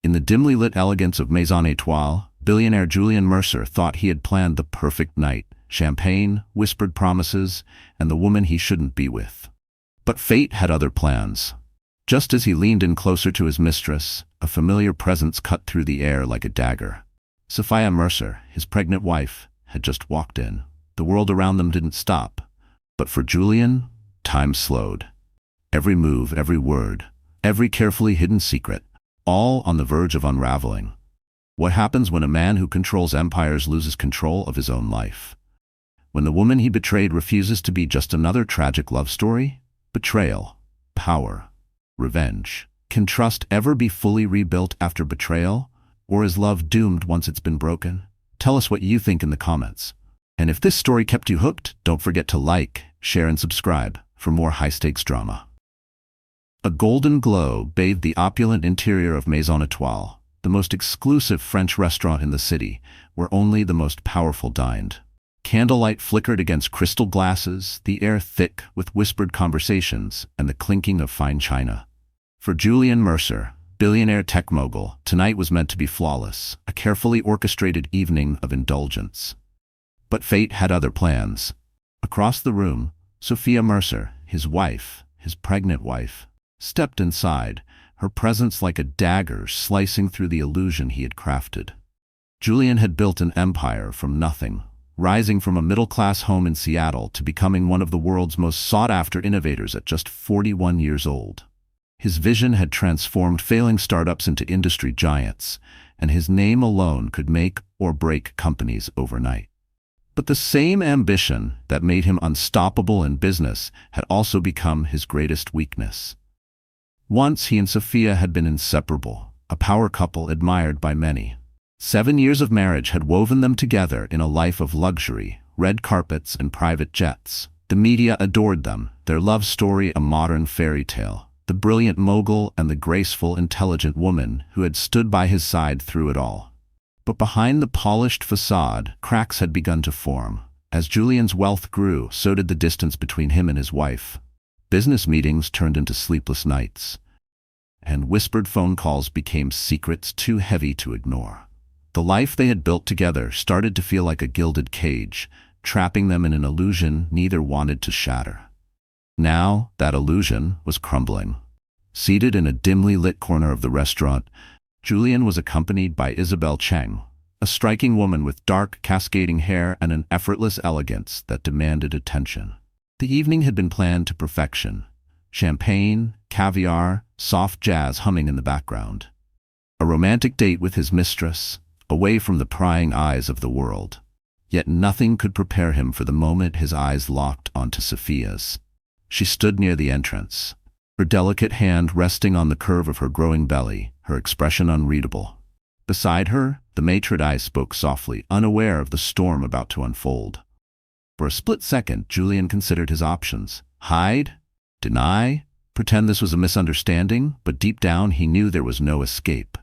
In the dimly lit elegance of Maison Étoile, billionaire Julian Mercer thought he had planned the perfect night: champagne, whispered promises, and the woman he shouldn't be with. But fate had other plans. Just as he leaned in closer to his mistress, a familiar presence cut through the air like a dagger. Sophia Mercer, his pregnant wife, had just walked in. The world around them didn't stop. But for Julian, time slowed. Every move, every word, every carefully hidden secret, all on the verge of unraveling. What happens when a man who controls empires loses control of his own life? When the woman he betrayed refuses to be just another tragic love story? Betrayal, power, revenge. Can trust ever be fully rebuilt after betrayal? Or is love doomed once it's been broken? Tell us what you think in the comments. And if this story kept you hooked, don't forget to like, share, and subscribe for more high-stakes drama. A golden glow bathed the opulent interior of Maison Étoile, the most exclusive French restaurant in the city, where only the most powerful dined. Candlelight flickered against crystal glasses, the air thick with whispered conversations and the clinking of fine china. For Julian Mercer, billionaire tech mogul, tonight was meant to be flawless, a carefully orchestrated evening of indulgence. But fate had other plans. Across the room, Sophia Mercer, his wife, his pregnant wife, stepped inside, her presence like a dagger slicing through the illusion he had crafted. Julian had built an empire from nothing, rising from a middle-class home in Seattle to becoming one of the world's most sought-after innovators at just 41 years old. His vision had transformed failing startups into industry giants, and his name alone could make or break companies overnight. But the same ambition that made him unstoppable in business had also become his greatest weakness. Once he and Sophia had been inseparable, a power couple admired by many. 7 years of marriage had woven them together in a life of luxury, red carpets, and private jets. The media adored them, their love story a modern fairy tale. The brilliant mogul and the graceful, intelligent woman who had stood by his side through it all. But behind the polished facade, cracks had begun to form. As Julian's wealth grew, so did the distance between him and his wife. Business meetings turned into sleepless nights, and whispered phone calls became secrets too heavy to ignore. The life they had built together started to feel like a gilded cage, trapping them in an illusion neither wanted to shatter. Now, that illusion was crumbling. Seated in a dimly lit corner of the restaurant, Julian was accompanied by Isabelle Cheng, a striking woman with dark, cascading hair and an effortless elegance that demanded attention. The evening had been planned to perfection. Champagne, caviar, soft jazz humming in the background. A romantic date with his mistress, away from the prying eyes of the world. Yet nothing could prepare him for the moment his eyes locked onto Sophia's. She stood near the entrance, her delicate hand resting on the curve of her growing belly, her expression unreadable. Beside her, the maitre d' spoke softly, unaware of the storm about to unfold. For a split second, Julian considered his options. Hide? Deny? Pretend this was a misunderstanding? But deep down, he knew there was no escape.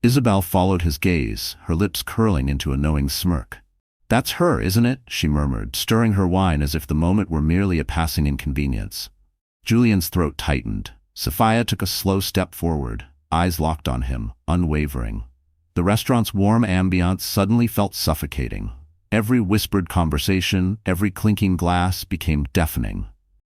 Isabelle followed his gaze, her lips curling into a knowing smirk. "That's her, isn't it?" she murmured, stirring her wine as if the moment were merely a passing inconvenience. Julian's throat tightened. Sophia took a slow step forward, eyes locked on him, unwavering. The restaurant's warm ambiance suddenly felt suffocating. Every whispered conversation, every clinking glass became deafening.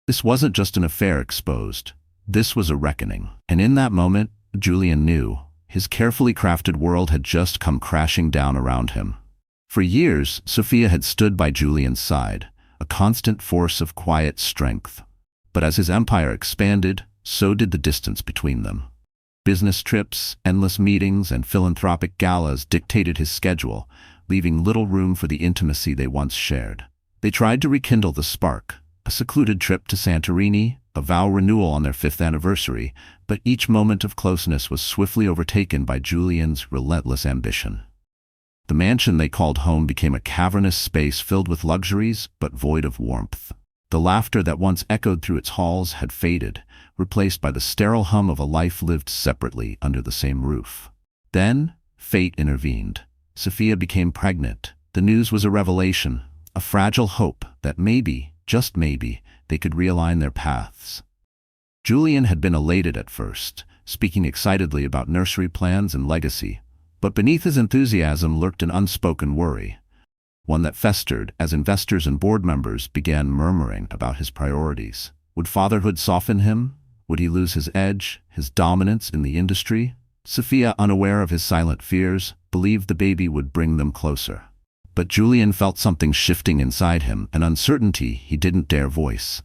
This wasn't just an affair exposed. This was a reckoning. And in that moment, Julian knew. His carefully crafted world had just come crashing down around him. For years, Sophia had stood by Julian's side, a constant force of quiet strength. But as his empire expanded, so did the distance between them. Business trips, endless meetings, and philanthropic galas dictated his schedule, leaving little room for the intimacy they once shared. They tried to rekindle the spark, a secluded trip to Santorini, a vow renewal on their 5th anniversary, but each moment of closeness was swiftly overtaken by Julian's relentless ambition. The mansion they called home became a cavernous space filled with luxuries but void of warmth. The laughter that once echoed through its halls had faded, replaced by the sterile hum of a life lived separately under the same roof. Then, fate intervened. Sophia became pregnant. The news was a revelation, a fragile hope that maybe, just maybe, they could realign their paths. Julian had been elated at first, speaking excitedly about nursery plans and legacy. But beneath his enthusiasm lurked an unspoken worry, one that festered as investors and board members began murmuring about his priorities. Would fatherhood soften him? Would he lose his edge, his dominance in the industry? Sophia, unaware of his silent fears, believed the baby would bring them closer. But Julian felt something shifting inside him, an uncertainty he didn't dare voice.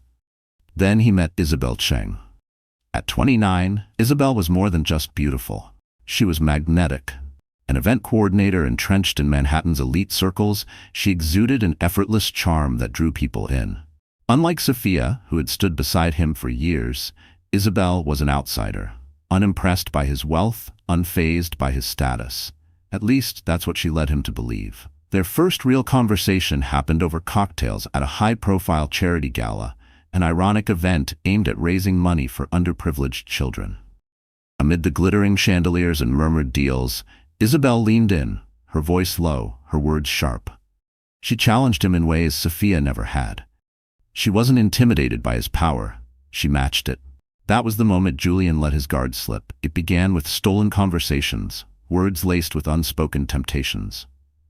Then he met Isabel Cheng. At 29, Isabel was more than just beautiful. She was magnetic. An event coordinator entrenched in Manhattan's elite circles, she exuded an effortless charm that drew people in. Unlike Sophia, who had stood beside him for years, Isabel was an outsider, unimpressed by his wealth, unfazed by his status. At least, that's what she led him to believe. Their first real conversation happened over cocktails at a high-profile charity gala, an ironic event aimed at raising money for underprivileged children. Amid the glittering chandeliers and murmured deals, Isabel leaned in, her voice low, her words sharp. She challenged him in ways Sophia never had. She wasn't intimidated by his power, she matched it. That was the moment Julian let his guard slip. It began with stolen conversations, words laced with unspoken temptations.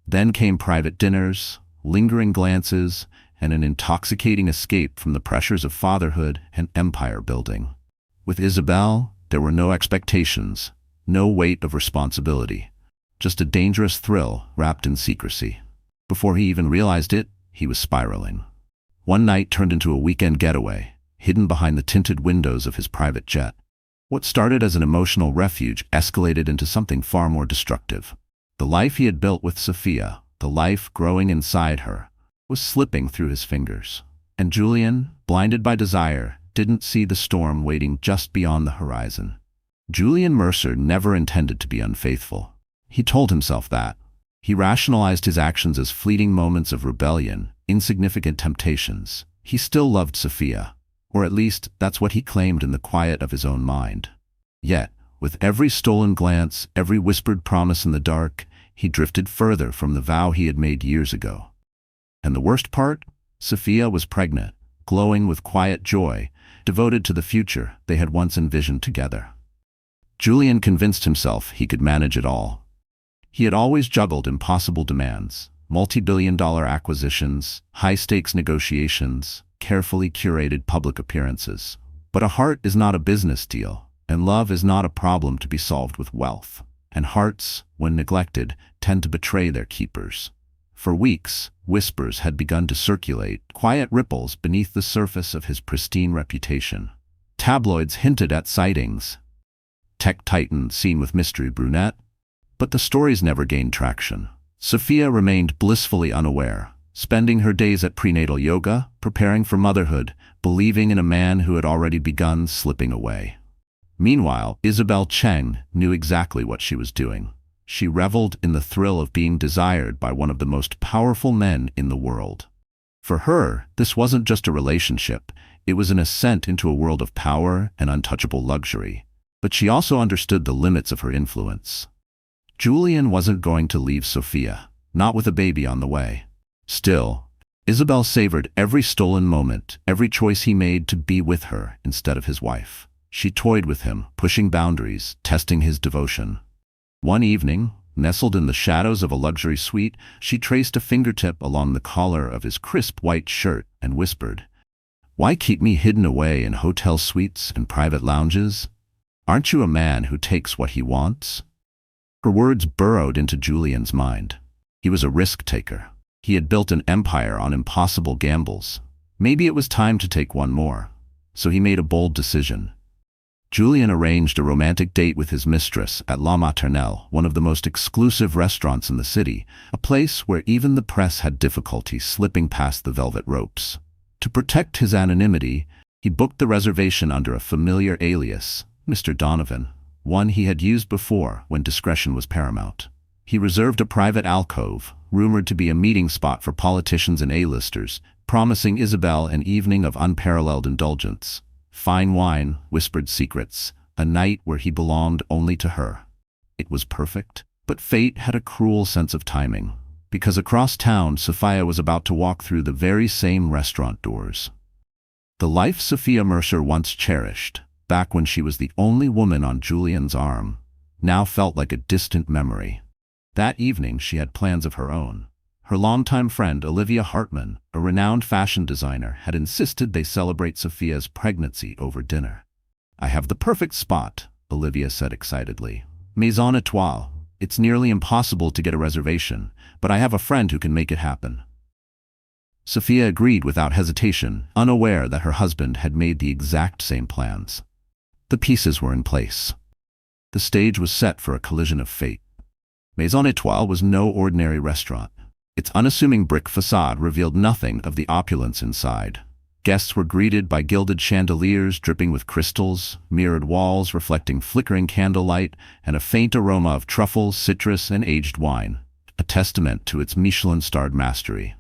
Then came private dinners, lingering glances, and an intoxicating escape from the pressures of fatherhood and empire building. With Isabel, there were no expectations, no weight of responsibility. Just a dangerous thrill wrapped in secrecy. Before he even realized it, he was spiraling. One night turned into a weekend getaway, hidden behind the tinted windows of his private jet. What started as an emotional refuge escalated into something far more destructive. The life he had built with Sophia, the life growing inside her, was slipping through his fingers. And Julian, blinded by desire, didn't see the storm waiting just beyond the horizon. Julian Mercer never intended to be unfaithful. He told himself that. He rationalized his actions as fleeting moments of rebellion, insignificant temptations. He still loved Sophia, or at least that's what he claimed in the quiet of his own mind. Yet, with every stolen glance, every whispered promise in the dark, he drifted further from the vow he had made years ago. And the worst part? Sophia was pregnant, glowing with quiet joy, devoted to the future they had once envisioned together. Julian convinced himself he could manage it all. He had always juggled impossible demands, multi-billion-dollar acquisitions, high-stakes negotiations, carefully curated public appearances. But a heart is not a business deal, and love is not a problem to be solved with wealth. And hearts, when neglected, tend to betray their keepers. For weeks, whispers had begun to circulate, quiet ripples beneath the surface of his pristine reputation. Tabloids hinted at sightings. Tech titan seen with mystery brunette. But the stories never gained traction. Sophia remained blissfully unaware, spending her days at prenatal yoga, preparing for motherhood, believing in a man who had already begun slipping away. Meanwhile, Isabel Cheng knew exactly what she was doing. She reveled in the thrill of being desired by one of the most powerful men in the world. For her, this wasn't just a relationship, it was an ascent into a world of power and untouchable luxury. But she also understood the limits of her influence. Julian wasn't going to leave Sophia, not with a baby on the way. Still, Isabel savored every stolen moment, every choice he made to be with her instead of his wife. She toyed with him, pushing boundaries, testing his devotion. One evening, nestled in the shadows of a luxury suite, she traced a fingertip along the collar of his crisp white shirt and whispered, "Why keep me hidden away in hotel suites and private lounges? Aren't you a man who takes what he wants?" Her words burrowed into Julian's mind. He was a risk-taker. He had built an empire on impossible gambles. Maybe it was time to take one more. So he made a bold decision. Julian arranged a romantic date with his mistress at La Maternelle, one of the most exclusive restaurants in the city, a place where even the press had difficulty slipping past the velvet ropes. To protect his anonymity, he booked the reservation under a familiar alias, Mr. Donovan, one he had used before when discretion was paramount. He reserved a private alcove, rumored to be a meeting spot for politicians and A-listers, promising Isabel an evening of unparalleled indulgence. Fine wine, whispered secrets, a night where he belonged only to her. It was perfect, but fate had a cruel sense of timing, because across town Sophia was about to walk through the very same restaurant doors. The life Sophia Mercer once cherished, back when she was the only woman on Julian's arm, now felt like a distant memory. That evening she had plans of her own. Her longtime friend Olivia Hartman, a renowned fashion designer, had insisted they celebrate Sophia's pregnancy over dinner. "I have the perfect spot," Olivia said excitedly. "Maison Étoile. It's nearly impossible to get a reservation, but I have a friend who can make it happen." Sophia agreed without hesitation, unaware that her husband had made the exact same plans. The pieces were in place. The stage was set for a collision of fate. Maison Étoile was no ordinary restaurant. Its unassuming brick facade revealed nothing of the opulence inside. Guests were greeted by gilded chandeliers dripping with crystals, mirrored walls reflecting flickering candlelight, and a faint aroma of truffles, citrus, and aged wine, a testament to its Michelin-starred mastery.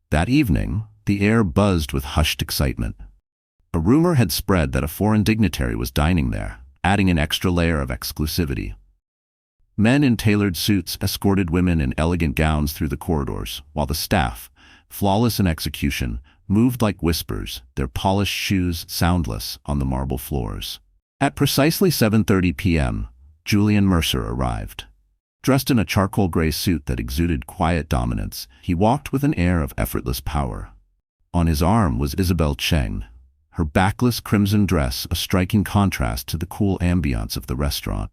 That evening, the air buzzed with hushed excitement. A rumor had spread that a foreign dignitary was dining there, adding an extra layer of exclusivity. Men in tailored suits escorted women in elegant gowns through the corridors, while the staff, flawless in execution, moved like whispers, their polished shoes soundless on the marble floors. At precisely 7:30 p.m., Julian Mercer arrived. Dressed in a charcoal gray suit that exuded quiet dominance, he walked with an air of effortless power. On his arm was Isabelle Cheng, her backless crimson dress a striking contrast to the cool ambiance of the restaurant.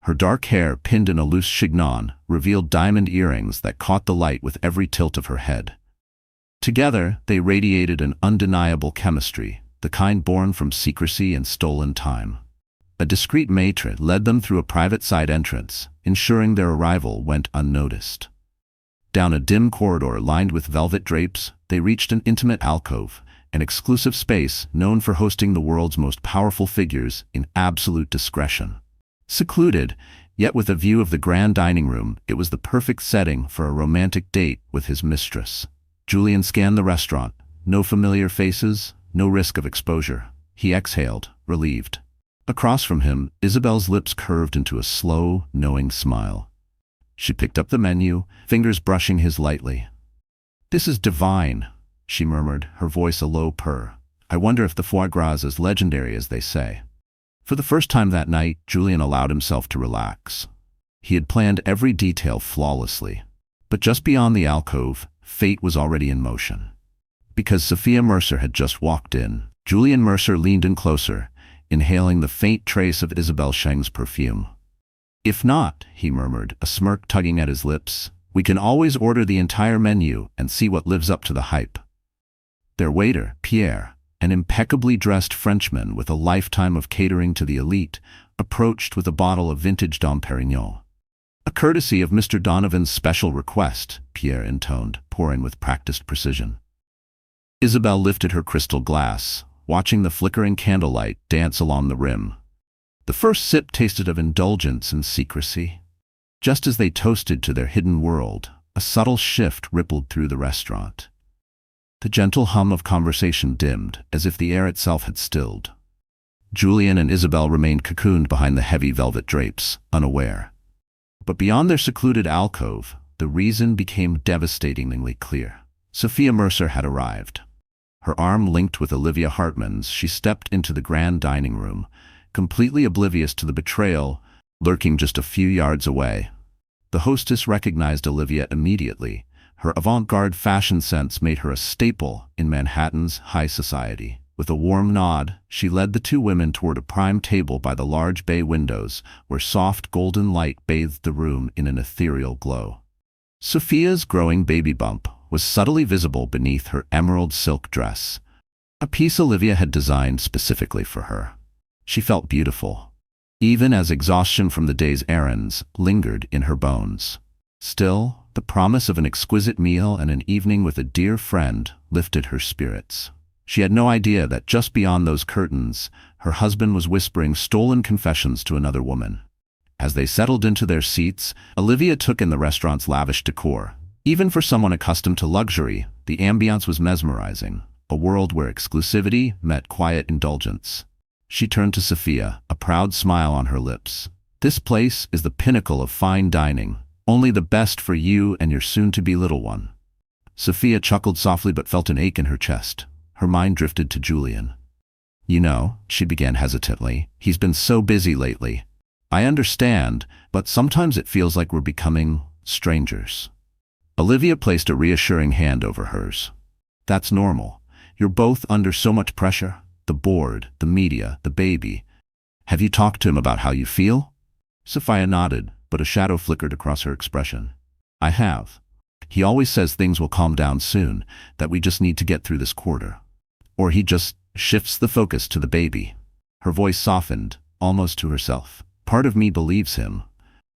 Her dark hair, pinned in a loose chignon, revealed diamond earrings that caught the light with every tilt of her head. Together, they radiated an undeniable chemistry, the kind born from secrecy and stolen time. A discreet maitre led them through a private side entrance, ensuring their arrival went unnoticed. Down a dim corridor lined with velvet drapes, they reached an intimate alcove, an exclusive space known for hosting the world's most powerful figures in absolute discretion. Secluded, yet with a view of the grand dining room, it was the perfect setting for a romantic date with his mistress. Julian scanned the restaurant. No familiar faces, no risk of exposure. He exhaled, relieved. Across from him, Isabelle's lips curved into a slow, knowing smile. She picked up the menu, fingers brushing his lightly. "This is divine," she murmured, her voice a low purr. "I wonder if the foie gras is as legendary as they say." For the first time that night, Julian allowed himself to relax. He had planned every detail flawlessly. But just beyond the alcove, fate was already in motion. Because Sophia Mercer had just walked in, Julian Mercer leaned in closer, inhaling the faint trace of Isabelle Cheng's perfume. "If not," he murmured, a smirk tugging at his lips, "we can always order the entire menu and see what lives up to the hype." Their waiter, Pierre, an impeccably dressed Frenchman with a lifetime of catering to the elite, approached with a bottle of vintage Dom Pérignon. "A courtesy of Mr. Donovan's special request," Pierre intoned, pouring with practiced precision. Isabelle lifted her crystal glass, watching the flickering candlelight dance along the rim. The first sip tasted of indulgence and secrecy. Just as they toasted to their hidden world, a subtle shift rippled through the restaurant. The gentle hum of conversation dimmed, as if the air itself had stilled. Julian and Isabelle remained cocooned behind the heavy velvet drapes, unaware. But beyond their secluded alcove, the reason became devastatingly clear. Sophia Mercer had arrived. Her arm linked with Olivia Hartman's, she stepped into the grand dining room, completely oblivious to the betrayal lurking just a few yards away. The hostess recognized Olivia immediately. Her avant-garde fashion sense made her a staple in Manhattan's high society. With a warm nod, she led the two women toward a prime table by the large bay windows, where soft golden light bathed the room in an ethereal glow. Sophia's growing baby bump was subtly visible beneath her emerald silk dress, a piece Olivia had designed specifically for her. She felt beautiful, even as exhaustion from the day's errands lingered in her bones. Still, the promise of an exquisite meal and an evening with a dear friend lifted her spirits. She had no idea that just beyond those curtains, her husband was whispering stolen confessions to another woman. As they settled into their seats, Olivia took in the restaurant's lavish decor. Even for someone accustomed to luxury, the ambiance was mesmerizing, a world where exclusivity met quiet indulgence. She turned to Sophia, a proud smile on her lips. "This place is the pinnacle of fine dining. Only the best for you and your soon-to-be little one." Sophia chuckled softly but felt an ache in her chest. Her mind drifted to Julian. You know, she began hesitantly, he's been so busy lately. I understand, but sometimes it feels like we're becoming strangers. Olivia placed a reassuring hand over hers. That's normal. You're both under so much pressure. The board, the media, the baby. Have you talked to him about how you feel? Sophia nodded, but a shadow flickered across her expression. I have. He always says things will calm down soon, that we just need to get through this quarter. Or he just shifts the focus to the baby. Her voice softened, almost to herself. Part of me believes him.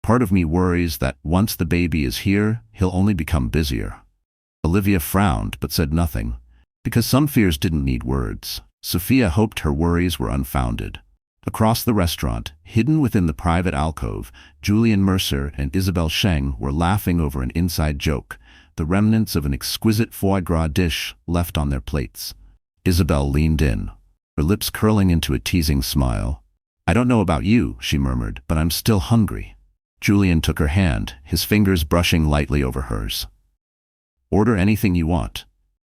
Part of me worries that once the baby is here, he'll only become busier. Olivia frowned but said nothing, because some fears didn't need words. Sophia hoped her worries were unfounded. Across the restaurant, hidden within the private alcove, Julian Mercer and Isabel Sheng were laughing over an inside joke, the remnants of an exquisite foie gras dish left on their plates. Isabel leaned in, her lips curling into a teasing smile. I don't know about you, she murmured, but I'm still hungry. Julian took her hand, his fingers brushing lightly over hers. Order anything you want.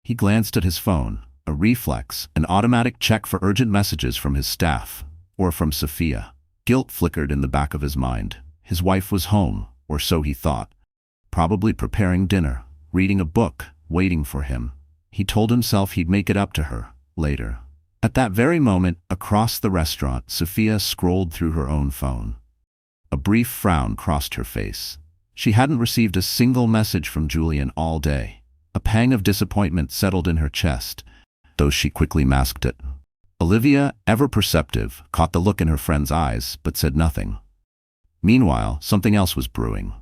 He glanced at his phone, a reflex, an automatic check for urgent messages from his staff, or from Sophia. Guilt flickered in the back of his mind. His wife was home, or so he thought, probably preparing dinner, reading a book, waiting for him. He told himself he'd make it up to her, later. At that very moment, across the restaurant, Sophia scrolled through her own phone. A brief frown crossed her face. She hadn't received a single message from Julian all day. A pang of disappointment settled in her chest, though she quickly masked it. Olivia, ever perceptive, caught the look in her friend's eyes, but said nothing. Meanwhile, something else was brewing.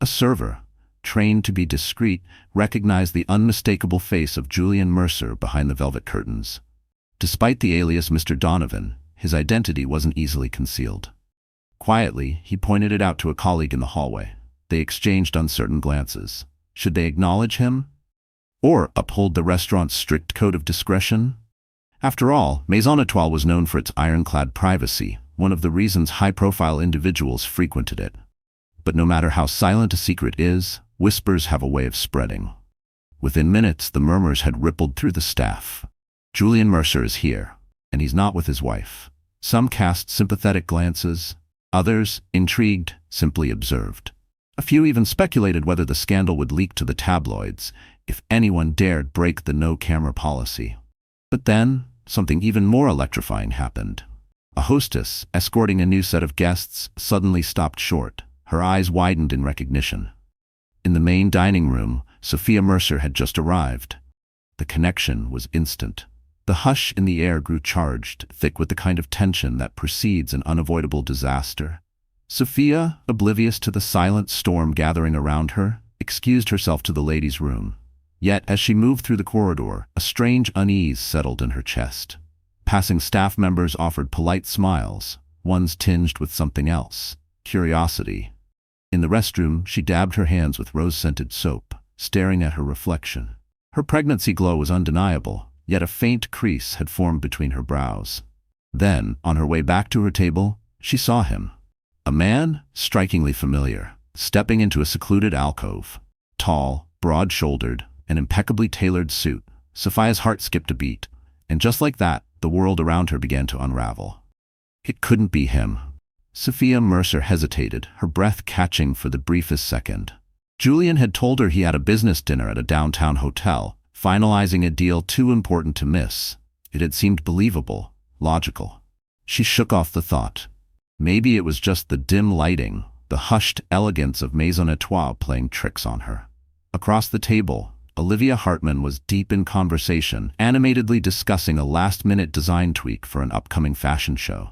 A server, trained to be discreet, recognized the unmistakable face of Julian Mercer behind the velvet curtains. Despite the alias Mr. Donovan, his identity wasn't easily concealed. Quietly, he pointed it out to a colleague in the hallway. They exchanged uncertain glances. Should they acknowledge him? Or uphold the restaurant's strict code of discretion? After all, Maison Étoile was known for its ironclad privacy, one of the reasons high-profile individuals frequented it. But no matter how silent a secret is, whispers have a way of spreading. Within minutes, the murmurs had rippled through the staff. Julian Mercer is here, and he's not with his wife. Some cast sympathetic glances, others, intrigued, simply observed. A few even speculated whether the scandal would leak to the tabloids if anyone dared break the no-camera policy. But then, something even more electrifying happened. A hostess, escorting a new set of guests, suddenly stopped short. Her eyes widened in recognition. In the main dining room, Sophia Mercer had just arrived. The connection was instant. The hush in the air grew charged, thick with the kind of tension that precedes an unavoidable disaster. Sophia, oblivious to the silent storm gathering around her, excused herself to the ladies' room. Yet, as she moved through the corridor, a strange unease settled in her chest. Passing staff members offered polite smiles, ones tinged with something else, curiosity. In the restroom, she dabbed her hands with rose-scented soap, staring at her reflection. Her pregnancy glow was undeniable, yet a faint crease had formed between her brows. Then, on her way back to her table, she saw him. A man, strikingly familiar, stepping into a secluded alcove. Tall, broad-shouldered, an impeccably tailored suit. Sophia's heart skipped a beat, and just like that, the world around her began to unravel. It couldn't be him. Sophia Mercer hesitated, her breath catching for the briefest second. Julian had told her he had a business dinner at a downtown hotel, finalizing a deal too important to miss. It had seemed believable, logical. She shook off the thought. Maybe it was just the dim lighting, the hushed elegance of Maison Étoile playing tricks on her. Across the table, Olivia Hartman was deep in conversation, animatedly discussing a last-minute design tweak for an upcoming fashion show.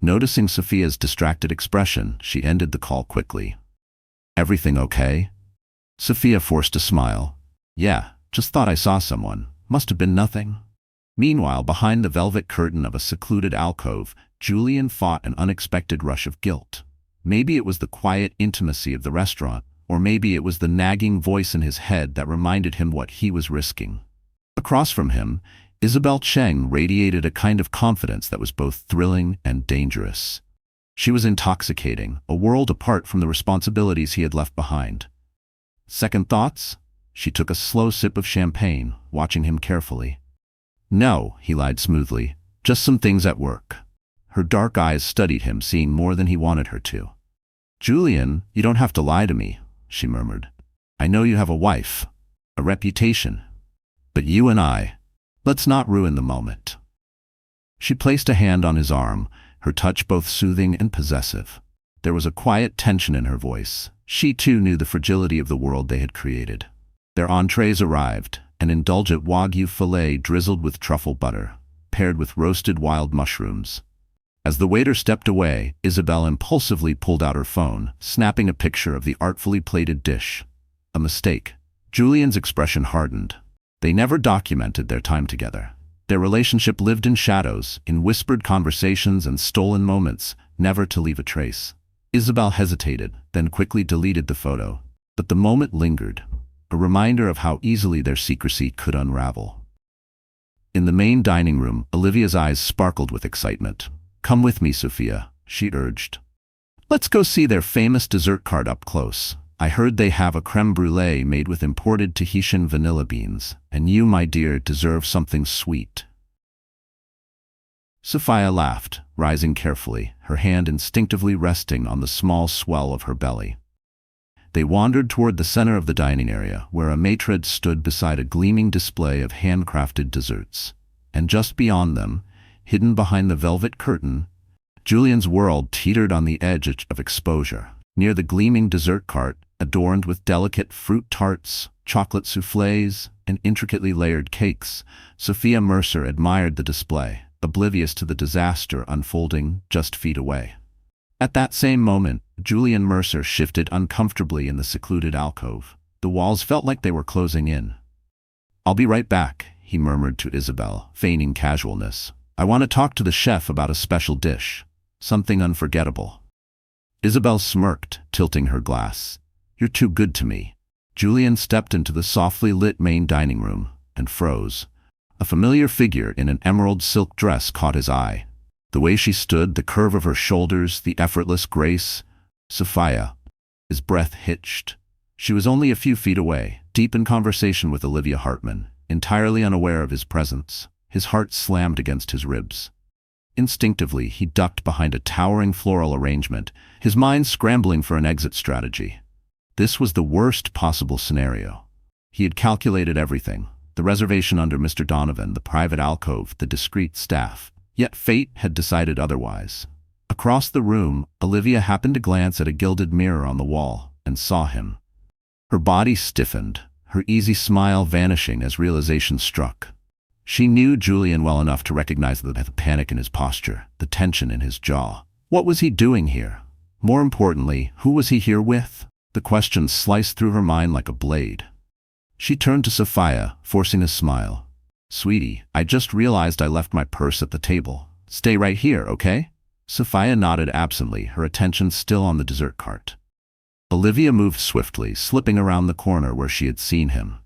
Noticing Sophia's distracted expression, she ended the call quickly. Everything okay? Sophia forced a smile. Yeah, just thought I saw someone. Must have been nothing. Meanwhile, behind the velvet curtain of a secluded alcove, Julian fought an unexpected rush of guilt. Maybe it was the quiet intimacy of the restaurant, or maybe it was the nagging voice in his head that reminded him what he was risking. Across from him, Isabel Cheng radiated a kind of confidence that was both thrilling and dangerous. She was intoxicating, a world apart from the responsibilities he had left behind. Second thoughts? She took a slow sip of champagne, watching him carefully. No, he lied smoothly. Just some things at work. Her dark eyes studied him, seeing more than he wanted her to. Julian, you don't have to lie to me, she murmured. I know you have a wife, a reputation. But you and let's not ruin the moment. She placed a hand on his arm, her touch both soothing and possessive. There was a quiet tension in her voice. She too knew the fragility of the world they had created. Their entrees arrived, an indulgent Wagyu fillet drizzled with truffle butter, paired with roasted wild mushrooms. As the waiter stepped away, Isabel impulsively pulled out her phone, snapping a picture of the artfully plated dish. A mistake. Julian's expression hardened. They never documented their time together. Their relationship lived in shadows, in whispered conversations and stolen moments, never to leave a trace. Isabel hesitated, then quickly deleted the photo. But the moment lingered, a reminder of how easily their secrecy could unravel. In the main dining room, Olivia's eyes sparkled with excitement. Come with me, Sophia, she urged. Let's go see their famous dessert cart up close. I heard they have a crème brûlée made with imported Tahitian vanilla beans, and you, my dear, deserve something sweet. Sophia laughed, rising carefully, her hand instinctively resting on the small swell of her belly. They wandered toward the center of the dining area, where a maitre stood beside a gleaming display of handcrafted desserts. And just beyond them, hidden behind the velvet curtain, Julian's world teetered on the edge of exposure. Near the gleaming dessert cart, adorned with delicate fruit tarts, chocolate soufflés, and intricately layered cakes, Sophia Mercer admired the display, oblivious to the disaster unfolding just feet away. At that same moment, Julian Mercer shifted uncomfortably in the secluded alcove. The walls felt like they were closing in. I'll be right back, he murmured to Isabel, feigning casualness. I want to talk to the chef about a special dish, something unforgettable. Isabel smirked, tilting her glass. You're too good to me. Julian stepped into the softly lit main dining room and froze. A familiar figure in an emerald silk dress caught his eye. The way she stood, the curve of her shoulders, the effortless grace. Sophia. His breath hitched. She was only a few feet away, deep in conversation with Olivia Hartman, entirely unaware of his presence. His heart slammed against his ribs. Instinctively, he ducked behind a towering floral arrangement, his mind scrambling for an exit strategy. This was the worst possible scenario. He had calculated everything: the reservation under Mr. Donovan, the private alcove, the discreet staff. Yet fate had decided otherwise. Across the room, Olivia happened to glance at a gilded mirror on the wall and saw him. Her body stiffened, her easy smile vanishing as realization struck. She knew Julian well enough to recognize the panic in his posture, the tension in his jaw. What was he doing here? More importantly, who was he here with? The question sliced through her mind like a blade. She turned to Sophia, forcing a smile. Sweetie, I just realized I left my purse at the table. Stay right here, okay? Sophia nodded absently, her attention still on the dessert cart. Olivia moved swiftly, slipping around the corner where she had seen him.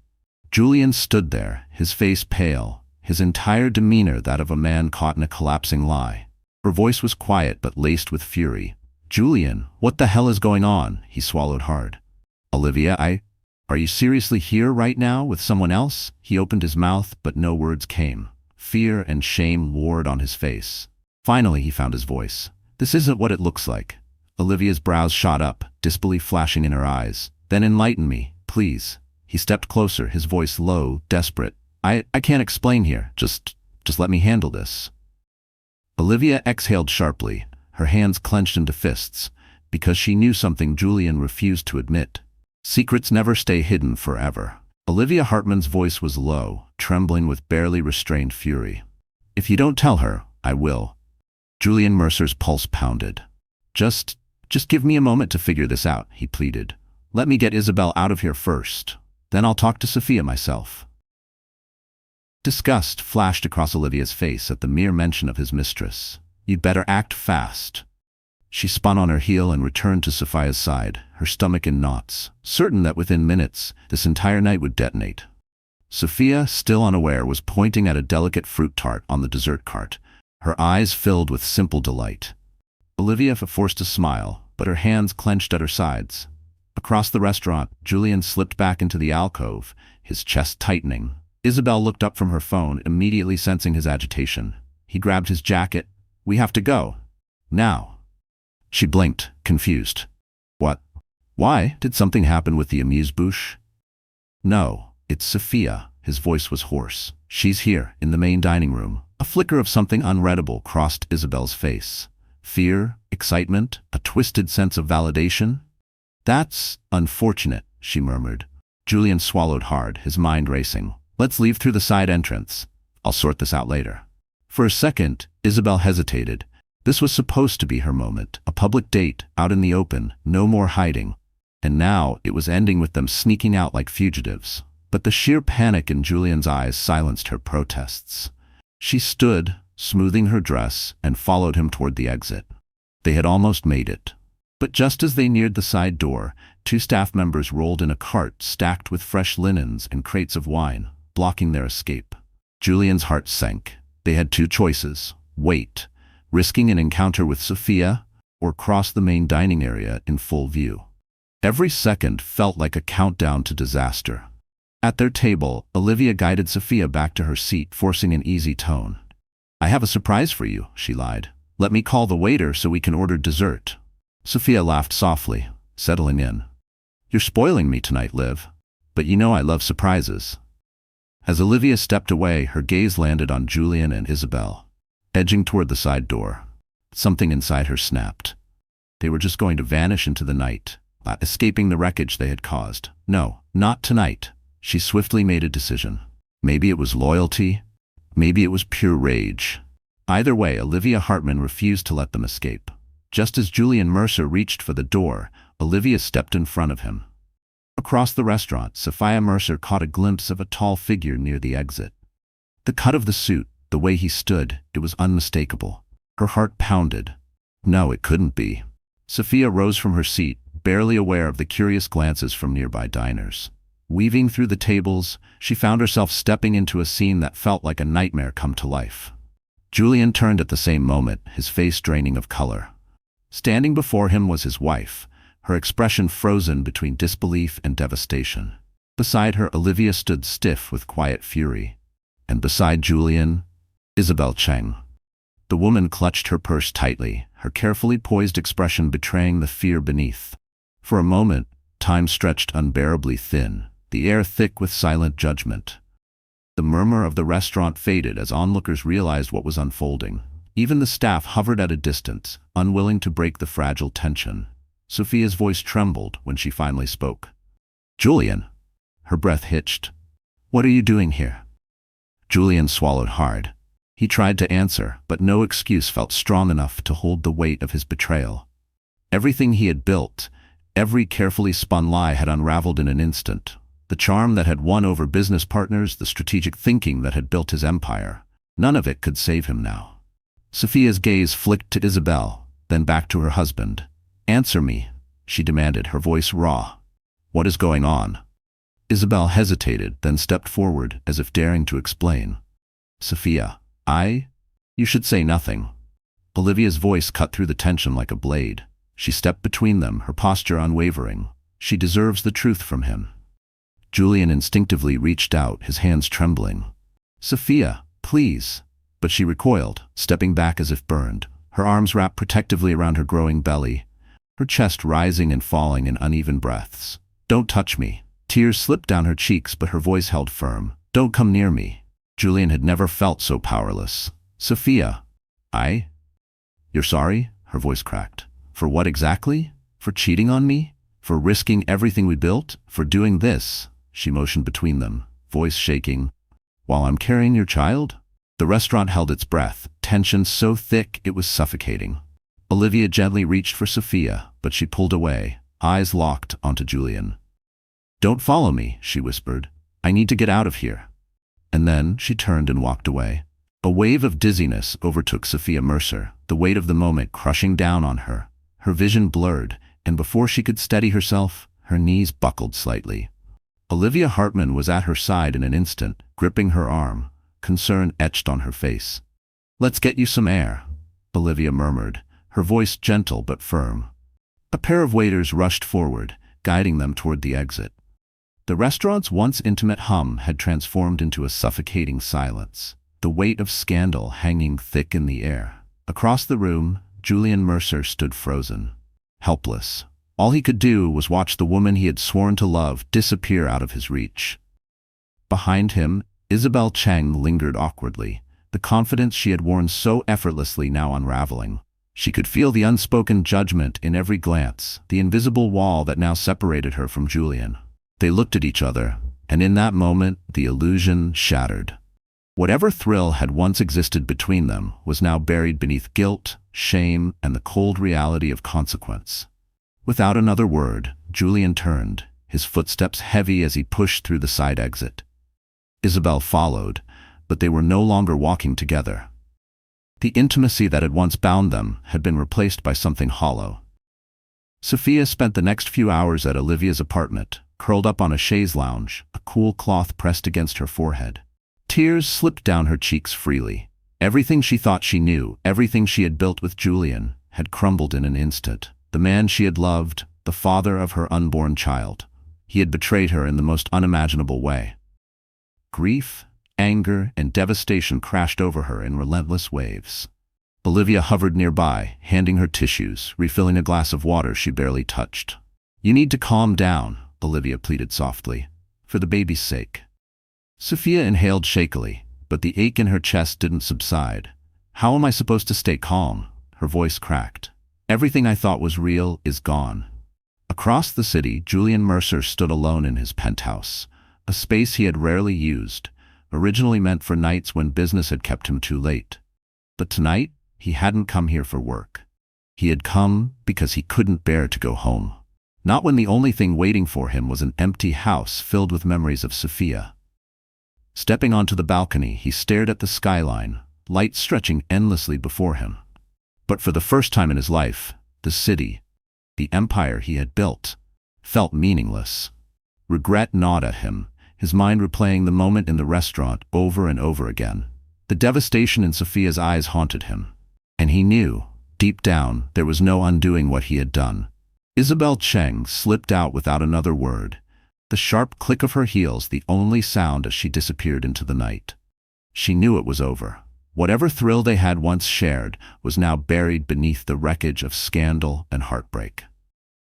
Julian stood there, his face pale, his entire demeanor that of a man caught in a collapsing lie. Her voice was quiet but laced with fury. Julian, what the hell is going on? He swallowed hard. Olivia, are you seriously here right now with someone else? He opened his mouth, but no words came. Fear and shame warred on his face. Finally, he found his voice. This isn't what it looks like. Olivia's brows shot up, disbelief flashing in her eyes. Then enlighten me, please. He stepped closer, his voice low, desperate. I can't explain here. Just let me handle this. Olivia exhaled sharply, her hands clenched into fists, because she knew something Julian refused to admit. Secrets never stay hidden forever. Olivia Hartman's voice was low, trembling with barely restrained fury. If you don't tell her, I will. Julian Mercer's pulse pounded. Just give me a moment to figure this out, he pleaded. Let me get Isabel out of here first. Then I'll talk to Sophia myself. Disgust flashed across Olivia's face at the mere mention of his mistress. You'd better act fast. She spun on her heel and returned to Sophia's side, her stomach in knots, certain that within minutes, this entire night would detonate. Sophia, still unaware, was pointing at a delicate fruit tart on the dessert cart, her eyes filled with simple delight. Olivia forced a smile, but her hands clenched at her sides. Across the restaurant, Julian slipped back into the alcove, his chest tightening. Isabel looked up from her phone, immediately sensing his agitation. He grabbed his jacket. "We have to go. Now." She blinked, confused. "What? Why? Did something happen with the amuse-bouche?" "No, it's Sophia." His voice was hoarse. "She's here, in the main dining room." A flicker of something unreadable crossed Isabel's face. Fear, excitement, a twisted sense of validation. "That's unfortunate," she murmured. Julian swallowed hard, his mind racing. "Let's leave through the side entrance. I'll sort this out later." For a second, Isabel hesitated. This was supposed to be her moment, a public date, out in the open, no more hiding. And now it was ending with them sneaking out like fugitives. But the sheer panic in Julian's eyes silenced her protests. She stood, smoothing her dress, and followed him toward the exit. They had almost made it. But just as they neared the side door, 2 staff members rolled in a cart stacked with fresh linens and crates of wine, blocking their escape. Julian's heart sank. They had 2 choices: wait, risking an encounter with Sophia, or cross the main dining area in full view. Every second felt like a countdown to disaster. At their table, Olivia guided Sophia back to her seat, forcing an easy tone. "I have a surprise for you," she lied. "Let me call the waiter so we can order dessert." Sophia laughed softly, settling in. "You're spoiling me tonight, Liv. But you know I love surprises." As Olivia stepped away, her gaze landed on Julian and Isabel. Edging toward the side door, something inside her snapped. They were just going to vanish into the night, escaping the wreckage they had caused. No, not tonight. She swiftly made a decision. Maybe it was loyalty. Maybe it was pure rage. Either way, Olivia Hartman refused to let them escape. Just as Julian Mercer reached for the door, Olivia stepped in front of him. Across the restaurant, Sophia Mercer caught a glimpse of a tall figure near the exit. The cut of the suit, the way he stood, it was unmistakable. Her heart pounded. No, it couldn't be. Sophia rose from her seat, barely aware of the curious glances from nearby diners. Weaving through the tables, she found herself stepping into a scene that felt like a nightmare come to life. Julian turned at the same moment, his face draining of color. Standing before him was his wife, her expression frozen between disbelief and devastation. Beside her, Olivia stood stiff with quiet fury. And beside Julian, Isabel Cheng. The woman clutched her purse tightly, her carefully poised expression betraying the fear beneath. For a moment, time stretched unbearably thin, the air thick with silent judgment. The murmur of the restaurant faded as onlookers realized what was unfolding. Even the staff hovered at a distance, unwilling to break the fragile tension. Sophia's voice trembled when she finally spoke. "Julian." Her breath hitched. "What are you doing here?" Julian swallowed hard. He tried to answer, but no excuse felt strong enough to hold the weight of his betrayal. Everything he had built, every carefully spun lie had unraveled in an instant. The charm that had won over business partners, the strategic thinking that had built his empire. None of it could save him now. Sophia's gaze flicked to Isabel, then back to her husband. "Answer me," she demanded, her voice raw. "What is going on?" Isabel hesitated, then stepped forward, as if daring to explain. "Sophia, you should say nothing." Olivia's voice cut through the tension like a blade. She stepped between them, her posture unwavering. She deserves the truth from him. Julian instinctively reached out, his hands trembling. "Sophia, please." But she recoiled, stepping back as if burned, her arms wrapped protectively around her growing belly, her chest rising and falling in uneven breaths. "Don't touch me." Tears slipped down her cheeks, but her voice held firm. "Don't come near me." Julian had never felt so powerless. "Sophia, You're sorry?" Her voice cracked. "For what exactly? For cheating on me? For risking everything we built? For doing this?" She motioned between them, voice shaking. "While I'm carrying your child?" The restaurant held its breath, tension so thick it was suffocating. Olivia gently reached for Sophia, but she pulled away, eyes locked onto Julian. "Don't follow me," she whispered. "I need to get out of here." And then she turned and walked away. A wave of dizziness overtook Sophia Mercer, the weight of the moment crushing down on her. Her vision blurred, and before she could steady herself, her knees buckled slightly. Olivia Hartman was at her side in an instant, gripping her arm, concern etched on her face. "Let's get you some air," Olivia murmured, her voice gentle but firm. A pair of waiters rushed forward, guiding them toward the exit. The restaurant's once intimate hum had transformed into a suffocating silence. the weight of scandal hanging thick in the air. Across the room, Julian Mercer stood frozen, helpless. All he could do was watch the woman he had sworn to love disappear out of his reach. Behind him, Isabel Cheng lingered awkwardly, the confidence she had worn so effortlessly now unraveling. She could feel the unspoken judgment in every glance, the invisible wall that now separated her from Julian. They looked at each other, and in that moment, the illusion shattered. Whatever thrill had once existed between them was now buried beneath guilt, shame, and the cold reality of consequence. Without another word, Julian turned, his footsteps heavy as he pushed through the side exit. Isabel followed, but they were no longer walking together. The intimacy that had once bound them had been replaced by something hollow. Sophia spent the next few hours at Olivia's apartment, curled up on a chaise lounge, a cool cloth pressed against her forehead. Tears slipped down her cheeks freely. Everything she thought she knew, everything she had built with Julian, had crumbled in an instant. The man she had loved, the father of her unborn child. He had betrayed her in the most unimaginable way. Grief, anger, and devastation crashed over her in relentless waves. Olivia hovered nearby, handing her tissues, refilling a glass of water she barely touched. "You need to calm down," Olivia pleaded softly, "for the baby's sake." Sophia inhaled shakily, but the ache in her chest didn't subside. "How am I supposed to stay calm?" Her voice cracked. "Everything I thought was real is gone." Across the city, Julian Mercer stood alone in his penthouse, a space he had rarely used, originally meant for nights when business had kept him too late. But tonight, he hadn't come here for work. He had come because he couldn't bear to go home. Not when the only thing waiting for him was an empty house filled with memories of Sophia. Stepping onto the balcony, he stared at the skyline, light stretching endlessly before him. But for the first time in his life, the city, the empire he had built, felt meaningless. Regret gnawed at him, his mind replaying the moment in the restaurant over and over again. The devastation in Sophia's eyes haunted him. And he knew, deep down, there was no undoing what he had done. Isabel Cheng slipped out without another word, the sharp click of her heels the only sound as she disappeared into the night. She knew it was over. Whatever thrill they had once shared was now buried beneath the wreckage of scandal and heartbreak.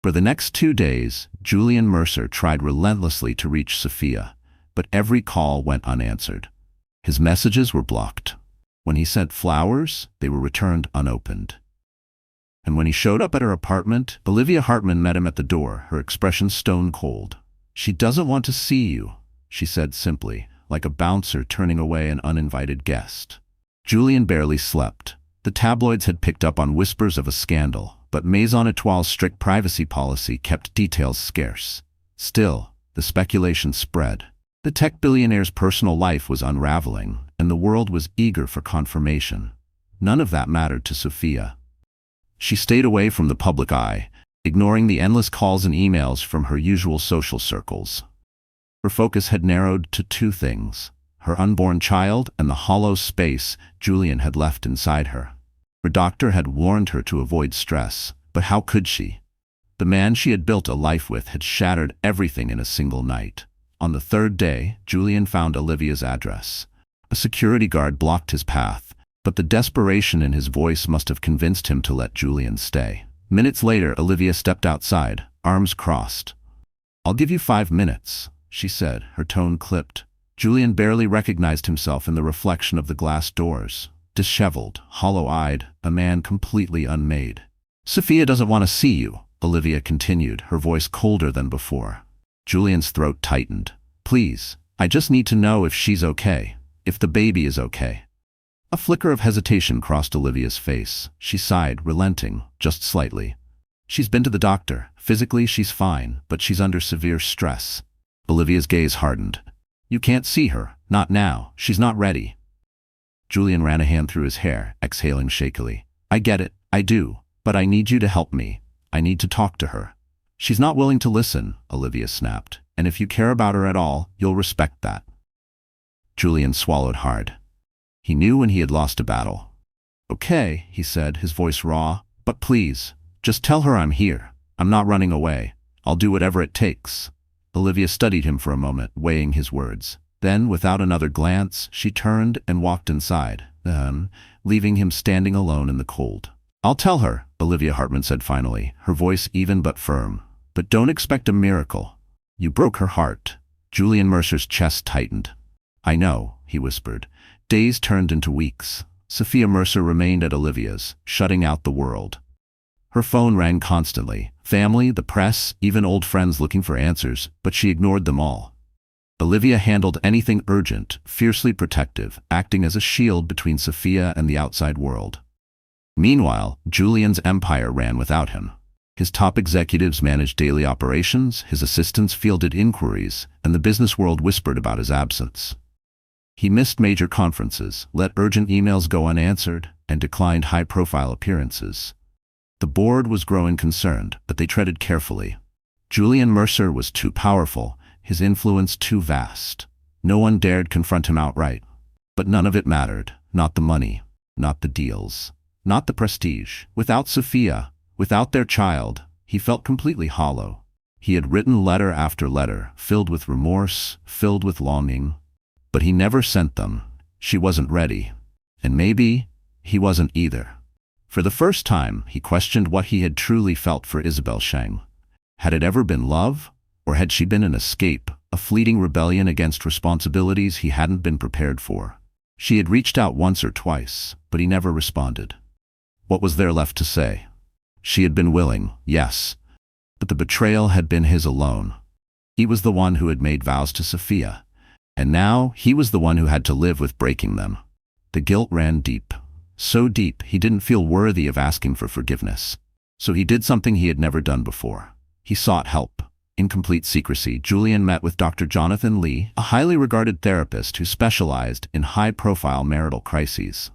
For the next 2 days, Julian Mercer tried relentlessly to reach Sophia, but every call went unanswered. His messages were blocked. When he sent flowers, they were returned unopened. And when he showed up at her apartment, Olivia Hartman met him at the door, her expression stone cold. "She doesn't want to see you," she said simply, like a bouncer turning away an uninvited guest. Julian barely slept. The tabloids had picked up on whispers of a scandal, but Maison Etoile's strict privacy policy kept details scarce. Still, the speculation spread. The tech billionaire's personal life was unraveling, and the world was eager for confirmation. None of that mattered to Sophia. She stayed away from the public eye, ignoring the endless calls and emails from her usual social circles. Her focus had narrowed to 2 things: her unborn child and the hollow space Julian had left inside her. Her doctor had warned her to avoid stress, but how could she? The man she had built a life with had shattered everything in a single night. On the 3rd day, Julian found Olivia's address. A security guard blocked his path, but the desperation in his voice must have convinced him to let Julian stay. Minutes later, Olivia stepped outside, arms crossed. "I'll give you 5 minutes," she said, her tone clipped. Julian barely recognized himself in the reflection of the glass doors. Disheveled, hollow-eyed, a man completely unmade. "Sophia doesn't want to see you," Olivia continued, her voice colder than before. Julian's throat tightened. "Please, I just need to know if she's okay, if the baby is okay." A flicker of hesitation crossed Olivia's face. She sighed, relenting, just slightly. "She's been to the doctor. Physically, she's fine, but she's under severe stress." Olivia's gaze hardened. "You can't see her. Not now. She's not ready." Julian ran a hand through his hair, exhaling shakily. "I get it. I do. But I need you to help me. I need to talk to her." "She's not willing to listen," Olivia snapped. "And if you care about her at all, you'll respect that." Julian swallowed hard. He knew when he had lost a battle. "Okay," he said, his voice raw. "But please, just tell her I'm here. I'm not running away. I'll do whatever it takes." Olivia studied him for a moment, weighing his words. Then, without another glance, she turned and walked inside, leaving him standing alone in the cold. "I'll tell her," Olivia Hartman said finally, her voice even but firm. "But don't expect a miracle. You broke her heart." Julian Mercer's chest tightened. "I know," he whispered. Days turned into weeks. Sophia Mercer remained at Olivia's, shutting out the world. Her phone rang constantly. Family, the press, even old friends looking for answers, but she ignored them all. Olivia handled anything urgent, fiercely protective, acting as a shield between Sophia and the outside world. Meanwhile, Julian's empire ran without him. His top executives managed daily operations, his assistants fielded inquiries, and the business world whispered about his absence. He missed major conferences, let urgent emails go unanswered, and declined high-profile appearances. The board was growing concerned, but they treaded carefully. Julian Mercer was too powerful, his influence too vast. No one dared confront him outright. But none of it mattered. Not the money, not the deals, not the prestige. Without Sophia, without their child, he felt completely hollow. He had written letter after letter, filled with remorse, filled with longing. But he never sent them. She wasn't ready. And maybe he wasn't either. For the first time, he questioned what he had truly felt for Isabel Sheng. Had it ever been love? Or had she been an escape, a fleeting rebellion against responsibilities he hadn't been prepared for? She had reached out once or twice, but he never responded. What was there left to say? She had been willing, yes, but the betrayal had been his alone. He was the one who had made vows to Sophia, and now he was the one who had to live with breaking them. The guilt ran deep, so deep he didn't feel worthy of asking for forgiveness. So he did something he had never done before. He sought help. In complete secrecy, Julian met with Dr. Jonathan Lee, a highly regarded therapist who specialized in high-profile marital crises.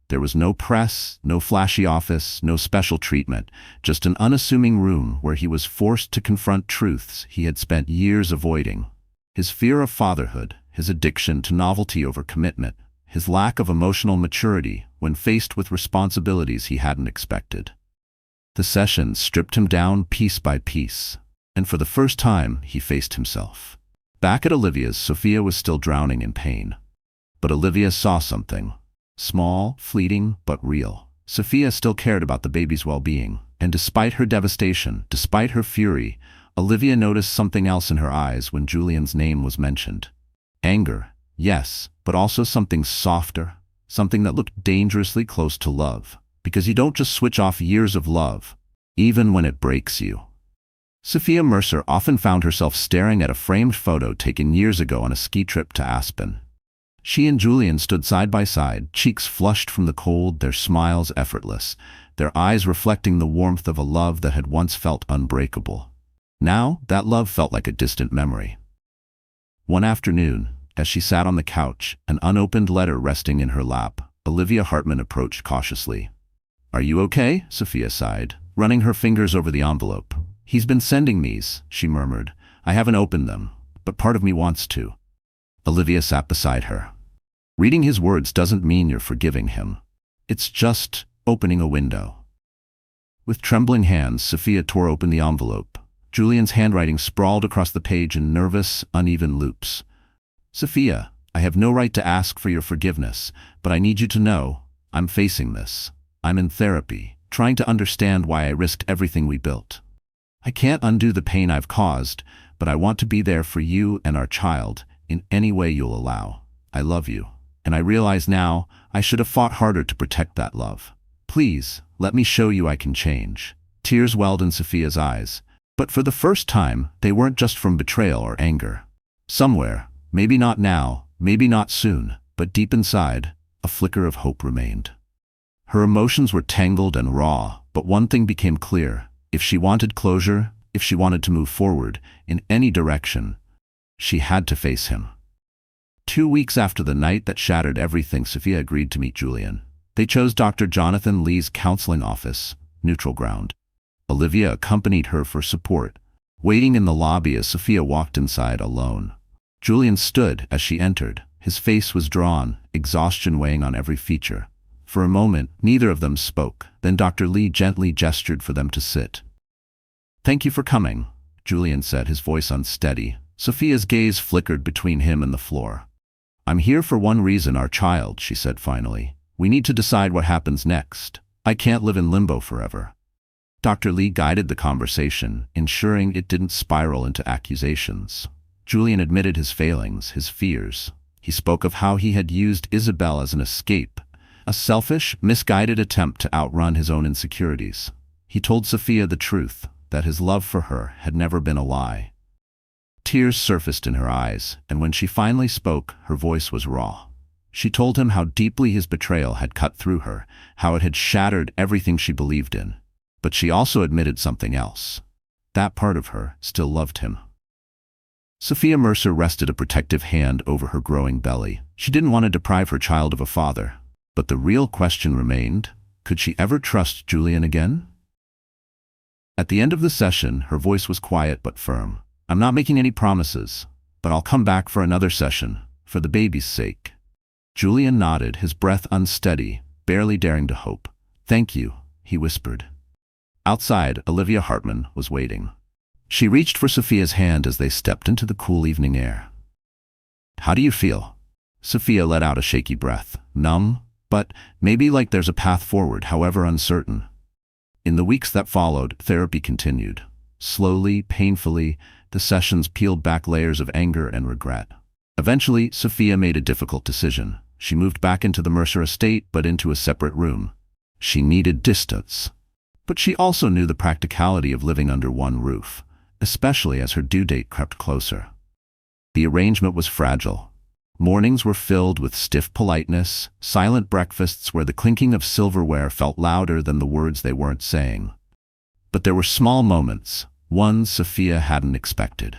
There was no press, no flashy office, no special treatment, just an unassuming room where he was forced to confront truths he had spent years avoiding. His fear of fatherhood, his addiction to novelty over commitment, his lack of emotional maturity when faced with responsibilities he hadn't expected. The sessions stripped him down piece by piece, and for the first time he faced himself. Back at Olivia's, Sophia was still drowning in pain. But Olivia saw something. Small, fleeting, but real. Sophia still cared about the baby's well-being, and despite her devastation, despite her fury, Olivia noticed something else in her eyes when Julian's name was mentioned. Anger, yes, but also something softer, something that looked dangerously close to love. Because you don't just switch off years of love, even when it breaks you. Sophia Mercer often found herself staring at a framed photo taken years ago on a ski trip to Aspen. She and Julian stood side by side, cheeks flushed from the cold, their smiles effortless, their eyes reflecting the warmth of a love that had once felt unbreakable. Now, that love felt like a distant memory. One afternoon, as she sat on the couch, an unopened letter resting in her lap, Olivia Hartman approached cautiously. "Are you okay?" Sophia sighed, running her fingers over the envelope. "He's been sending these," she murmured. "I haven't opened them, but part of me wants to." Olivia sat beside her. Reading his words doesn't mean you're forgiving him. It's just opening a window. With trembling hands, Sophia tore open the envelope. Julian's handwriting sprawled across the page in nervous, uneven loops. "Sophia, I have no right to ask for your forgiveness, but I need you to know, I'm facing this. I'm in therapy, trying to understand why I risked everything we built. I can't undo the pain I've caused, but I want to be there for you and our child in any way you'll allow. I love you, and I realize now I should have fought harder to protect that love. Please, let me show you I can change." Tears welled in Sophia's eyes, but for the first time, they weren't just from betrayal or anger. Somewhere, maybe not now, maybe not soon, but deep inside, a flicker of hope remained. Her emotions were tangled and raw, but one thing became clear. If she wanted closure, if she wanted to move forward, in any direction, she had to face him. 2 weeks after the night that shattered everything, Sophia agreed to meet Julian. They chose Dr. Jonathan Lee's counseling office, neutral ground. Olivia accompanied her for support, waiting in the lobby as Sophia walked inside alone. Julian stood as she entered. His face was drawn, exhaustion weighing on every feature. For a moment, neither of them spoke. Then Dr. Lee gently gestured for them to sit. "Thank you for coming," Julian said, his voice unsteady. Sophia's gaze flickered between him and the floor. "I'm here for one reason, our child," she said finally. "We need to decide what happens next. I can't live in limbo forever." Dr. Lee guided the conversation, ensuring it didn't spiral into accusations. Julian admitted his failings, his fears. He spoke of how he had used Isabel as an escape, a selfish, misguided attempt to outrun his own insecurities. He told Sophia the truth, that his love for her had never been a lie. Tears surfaced in her eyes, and when she finally spoke, her voice was raw. She told him how deeply his betrayal had cut through her, how it had shattered everything she believed in. But she also admitted something else. That part of her still loved him. Sophia Mercer rested a protective hand over her growing belly. She didn't want to deprive her child of a father. But the real question remained, could she ever trust Julian again? At the end of the session, her voice was quiet but firm. "I'm not making any promises, but I'll come back for another session, for the baby's sake." Julian nodded, his breath unsteady, barely daring to hope. "Thank you," he whispered. Outside, Olivia Hartman was waiting. She reached for Sophia's hand as they stepped into the cool evening air. "How do you feel?" Sophia let out a shaky breath. "Numb, but maybe like there's a path forward, however uncertain." In the weeks that followed, therapy continued. Slowly, painfully, the sessions peeled back layers of anger and regret. Eventually, Sophia made a difficult decision. She moved back into the Mercer estate, but into a separate room. She needed distance. But she also knew the practicality of living under one roof, especially as her due date crept closer. The arrangement was fragile. Mornings were filled with stiff politeness, silent breakfasts where the clinking of silverware felt louder than the words they weren't saying. But there were small moments, ones Sophia hadn't expected.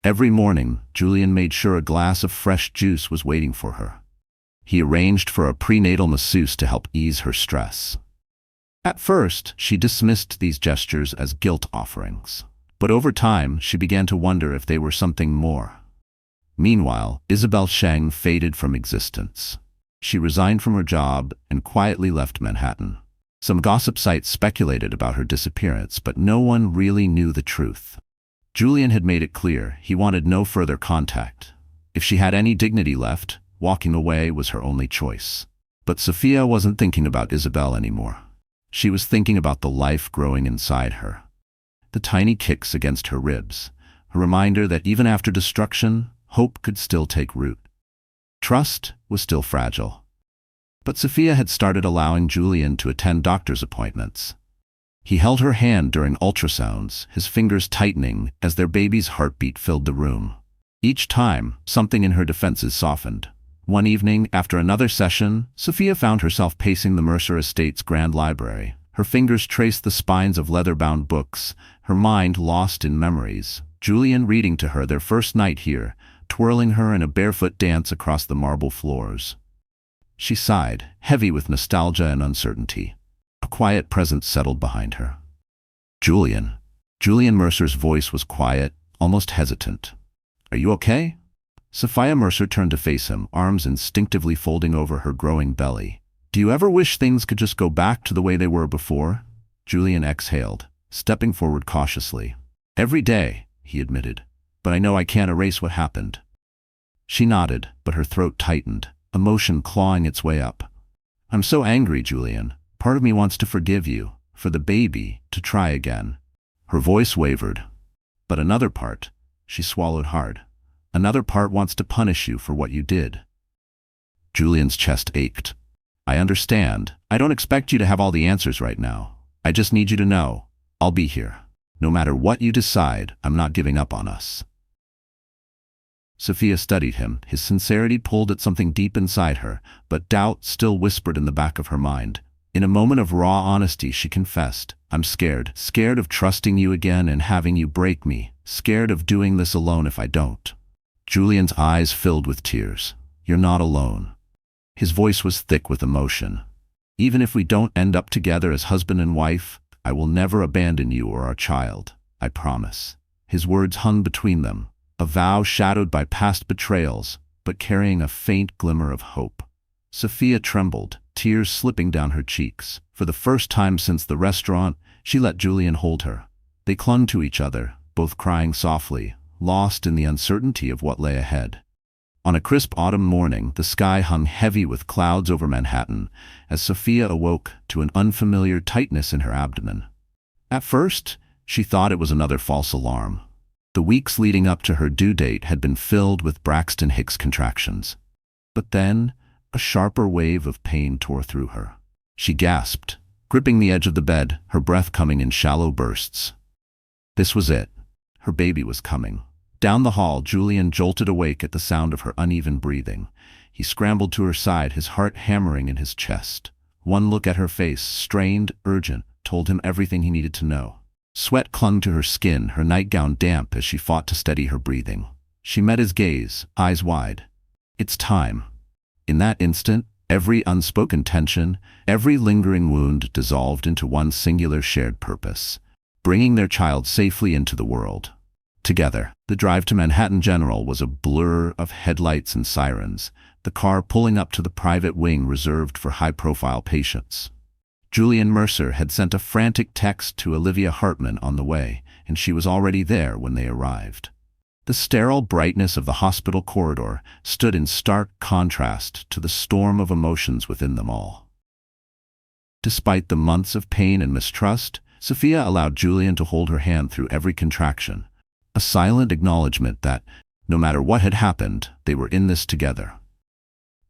Every morning, Julian made sure a glass of fresh juice was waiting for her. He arranged for a prenatal masseuse to help ease her stress. At first, she dismissed these gestures as guilt offerings. But over time, she began to wonder if they were something more. Meanwhile, Isabel Sheng faded from existence. She resigned from her job and quietly left Manhattan. Some gossip sites speculated about her disappearance, but no one really knew the truth. Julian had made it clear he wanted no further contact. If she had any dignity left, walking away was her only choice. But Sophia wasn't thinking about Isabel anymore. She was thinking about the life growing inside her. The tiny kicks against her ribs, a reminder that even after destruction, hope could still take root. Trust was still fragile. But Sophia had started allowing Julian to attend doctor's appointments. He held her hand during ultrasounds, his fingers tightening as their baby's heartbeat filled the room. Each time, something in her defenses softened. One evening, after another session, Sophia found herself pacing the Mercer estate's grand library. Her fingers traced the spines of leather-bound books, her mind lost in memories. Julian reading to her their first night here, twirling her in a barefoot dance across the marble floors. She sighed, heavy with nostalgia and uncertainty. A quiet presence settled behind her. "Julian." Julian Mercer's voice was quiet, almost hesitant. "Are you okay?" Sophia Mercer turned to face him, arms instinctively folding over her growing belly. "Do you ever wish things could just go back to the way they were before?" Julian exhaled, stepping forward cautiously. "Every day," he admitted, "but I know I can't erase what happened." She nodded, but her throat tightened, emotion clawing its way up. "I'm so angry, Julian. Part of me wants to forgive you, for the baby, to try again." Her voice wavered. "But another part," she swallowed hard, "another part wants to punish you for what you did." Julian's chest ached. "I understand. I don't expect you to have all the answers right now. I just need you to know, I'll be here. No matter what you decide, I'm not giving up on us." Sophia studied him. His sincerity pulled at something deep inside her, but doubt still whispered in the back of her mind. In a moment of raw honesty, she confessed, "I'm scared. Scared of trusting you again and having you break me. Scared of doing this alone if I don't." Julian's eyes filled with tears. "You're not alone." His voice was thick with emotion. "Even if we don't end up together as husband and wife, I will never abandon you or our child. I promise." His words hung between them, a vow shadowed by past betrayals, but carrying a faint glimmer of hope. Sophia trembled, tears slipping down her cheeks. For the first time since the restaurant, she let Julian hold her. They clung to each other, both crying softly, lost in the uncertainty of what lay ahead. On a crisp autumn morning, the sky hung heavy with clouds over Manhattan as Sophia awoke to an unfamiliar tightness in her abdomen. At first, she thought it was another false alarm. The weeks leading up to her due date had been filled with Braxton Hicks contractions. But then, a sharper wave of pain tore through her. She gasped, gripping the edge of the bed, her breath coming in shallow bursts. This was it. Her baby was coming. Down the hall, Julian jolted awake at the sound of her uneven breathing. He scrambled to her side, his heart hammering in his chest. One look at her face, strained, urgent, told him everything he needed to know. Sweat clung to her skin, her nightgown damp as she fought to steady her breathing. She met his gaze, eyes wide. It's time. In that instant, every unspoken tension, every lingering wound dissolved into one singular shared purpose: bringing their child safely into the world. Together, the drive to Manhattan General was a blur of headlights and sirens, the car pulling up to the private wing reserved for high-profile patients. Julian Mercer had sent a frantic text to Olivia Hartman on the way, and she was already there when they arrived. The sterile brightness of the hospital corridor stood in stark contrast to the storm of emotions within them all. Despite the months of pain and mistrust, Sophia allowed Julian to hold her hand through every contraction, a silent acknowledgement that, no matter what had happened, they were in this together.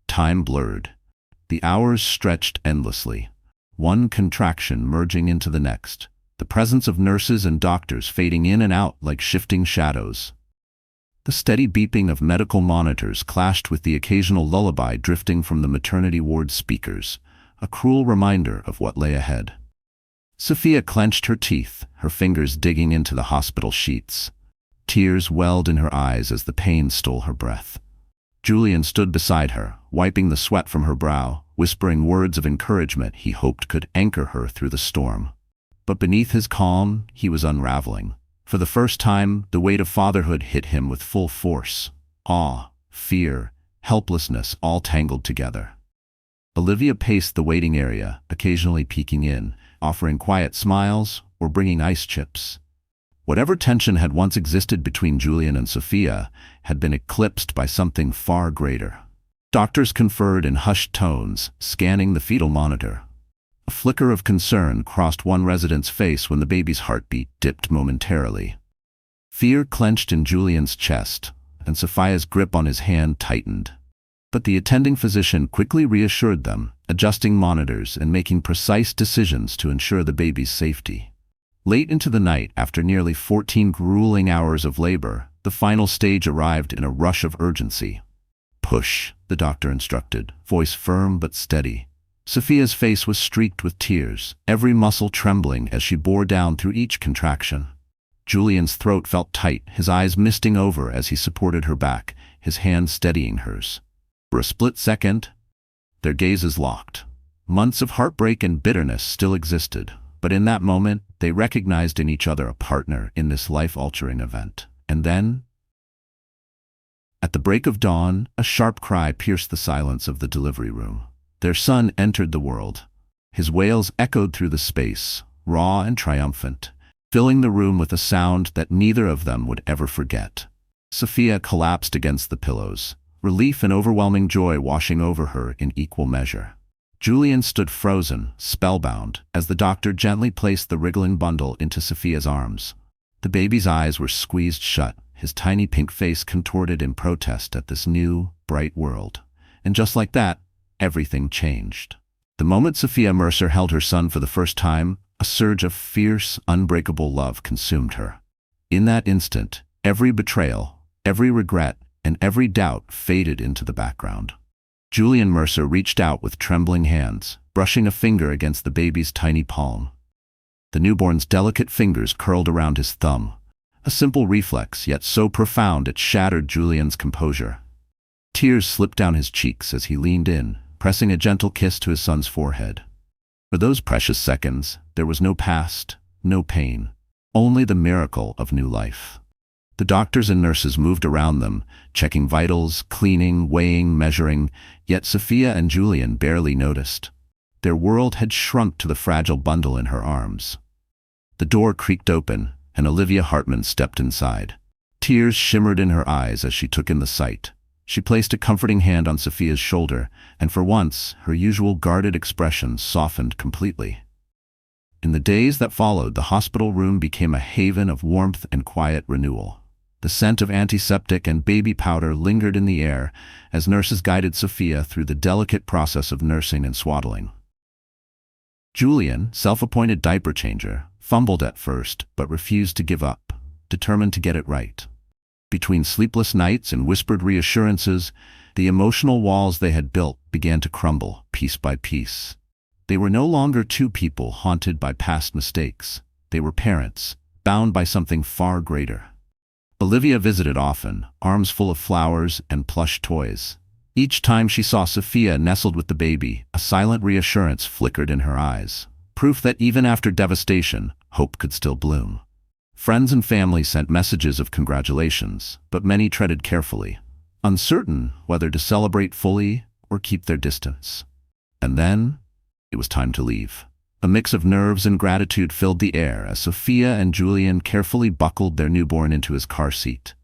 Time blurred. The hours stretched endlessly, one contraction merging into the next, the presence of nurses and doctors fading in and out like shifting shadows. The steady beeping of medical monitors clashed with the occasional lullaby drifting from the maternity ward speakers, a cruel reminder of what lay ahead. Sophia clenched her teeth, her fingers digging into the hospital sheets. Tears welled in her eyes as the pain stole her breath. Julian stood beside her, wiping the sweat from her brow, whispering words of encouragement he hoped could anchor her through the storm. But beneath his calm, he was unraveling. For the first time, the weight of fatherhood hit him with full force. Awe, fear, helplessness all tangled together. Olivia paced the waiting area, occasionally peeking in, offering quiet smiles or bringing ice chips. Whatever tension had once existed between Julian and Sophia had been eclipsed by something far greater. Doctors conferred in hushed tones, scanning the fetal monitor. A flicker of concern crossed one resident's face when the baby's heartbeat dipped momentarily. Fear clenched in Julian's chest, and Sophia's grip on his hand tightened. But the attending physician quickly reassured them, adjusting monitors and making precise decisions to ensure the baby's safety. Late into the night, after nearly 14 grueling hours of labor, the final stage arrived in a rush of urgency. "Push," the doctor instructed, voice firm but steady. Sophia's face was streaked with tears, every muscle trembling as she bore down through each contraction. Julian's throat felt tight, his eyes misting over as he supported her back, his hand steadying hers. For a split second, their gazes locked. Months of heartbreak and bitterness still existed, but in that moment, they recognized in each other a partner in this life-altering event. And then, at the break of dawn, a sharp cry pierced the silence of the delivery room. Their son entered the world. His wails echoed through the space, raw and triumphant, filling the room with a sound that neither of them would ever forget. Sophia collapsed against the pillows, relief and overwhelming joy washing over her in equal measure. Julian stood frozen, spellbound, as the doctor gently placed the wriggling bundle into Sophia's arms. The baby's eyes were squeezed shut, his tiny pink face contorted in protest at this new, bright world. And just like that, everything changed. The moment Sophia Mercer held her son for the first time, a surge of fierce, unbreakable love consumed her. In that instant, every betrayal, every regret, and every doubt faded into the background. Julian Mercer reached out with trembling hands, brushing a finger against the baby's tiny palm. The newborn's delicate fingers curled around his thumb, a simple reflex, yet so profound it shattered Julian's composure. Tears slipped down his cheeks as he leaned in, pressing a gentle kiss to his son's forehead. For those precious seconds, there was no past, no pain, only the miracle of new life. The doctors and nurses moved around them, checking vitals, cleaning, weighing, measuring, yet Sophia and Julian barely noticed. Their world had shrunk to the fragile bundle in her arms. The door creaked open, and Olivia Hartman stepped inside. Tears shimmered in her eyes as she took in the sight. She placed a comforting hand on Sophia's shoulder, and for once, her usual guarded expression softened completely. In the days that followed, the hospital room became a haven of warmth and quiet renewal. The scent of antiseptic and baby powder lingered in the air as nurses guided Sophia through the delicate process of nursing and swaddling. Julian, self-appointed diaper changer, fumbled at first but refused to give up, determined to get it right. Between sleepless nights and whispered reassurances, the emotional walls they had built began to crumble, piece by piece. They were no longer two people haunted by past mistakes. They were parents, bound by something far greater. Olivia visited often, arms full of flowers and plush toys. Each time she saw Sophia nestled with the baby, a silent reassurance flickered in her eyes, proof that even after devastation, hope could still bloom. Friends and family sent messages of congratulations, but many treaded carefully, uncertain whether to celebrate fully or keep their distance. And then, it was time to leave. A mix of nerves and gratitude filled the air as Sophia and Julian carefully buckled their newborn into his car seat.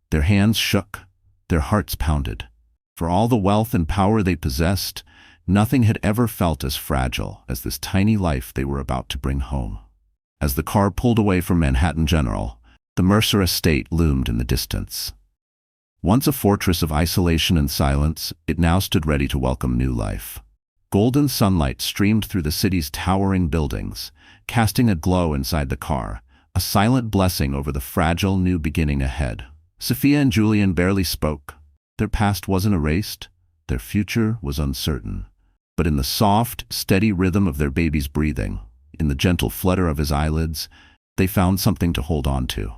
Their hands shook, their hearts pounded. For all the wealth and power they possessed, nothing had ever felt as fragile as this tiny life they were about to bring home. As the car pulled away from Manhattan General, the Mercer estate loomed in the distance. Once a fortress of isolation and silence, it now stood ready to welcome new life. Golden sunlight streamed through the city's towering buildings, casting a glow inside the car, a silent blessing over the fragile new beginning ahead. Sophia and Julian barely spoke. Their past wasn't erased, their future was uncertain. But in the soft, steady rhythm of their baby's breathing, in the gentle flutter of his eyelids, they found something to hold on to.